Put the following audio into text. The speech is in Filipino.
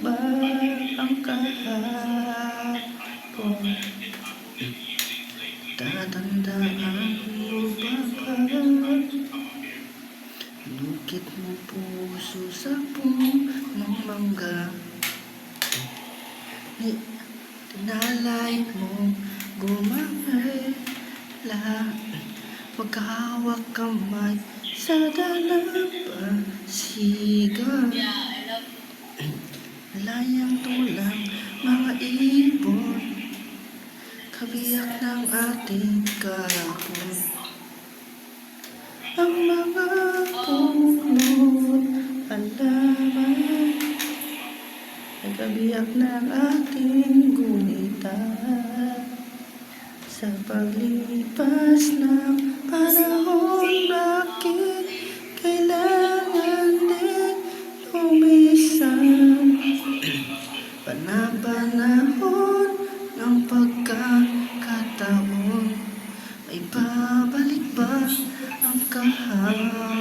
ba ang kahapon? Tatandaan mo ba lukit mo puso sa punong mangga? Tinalay mo gumamela, magkahawak kamay sa dalampasigan. Layang tulang mga ibon, kabiyak ng ating kahapon. Ang mga puno't halaman ay kabiyak ng ating gunitan. Sa paglipas ng panahon, bakit kailangan din lumisan? Panahon ng pagkakataon, ay babalik ba ang kahapon?